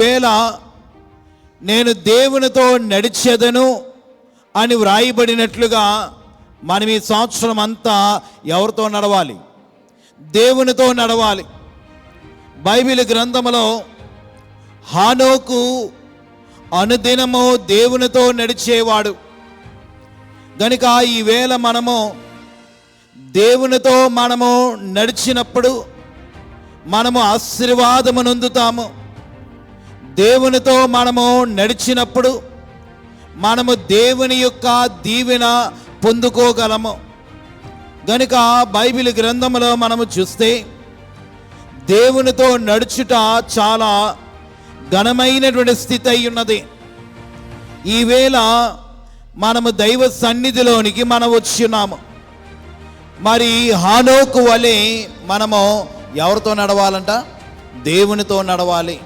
వేళ నేను దేవునితో నడిచెదను అని వ్రాయబడినట్లుగా మనం ఈ సంవత్సరం అంతా ఎవరితో నడవాలి? దేవునితో నడవాలి. బైబిల్ గ్రంథములో హానోకు అనుదినము దేవునితో నడిచేవాడు గనుక ఈవేళ మనము దేవునితో నడిచినప్పుడు మనము ఆశీర్వాదము నొందుతాము. దేవునితో నడిచినప్పుడు మనము దేవుని యొక్క దీవెన పొందుకోగలము. గనుక బైబిల్ గ్రంథంలో మనము చూస్తే దేవునితో నడుచుట చాలా ఘనమైనటువంటి స్థితి అయి ఉన్నది. ఈవేళ మనము దైవ సన్నిధిలోనికి వచ్చున్నాము. మరి హానోకు వలె మనము ఎవరితో నడవాలంట? దేవునితో నడవాలి.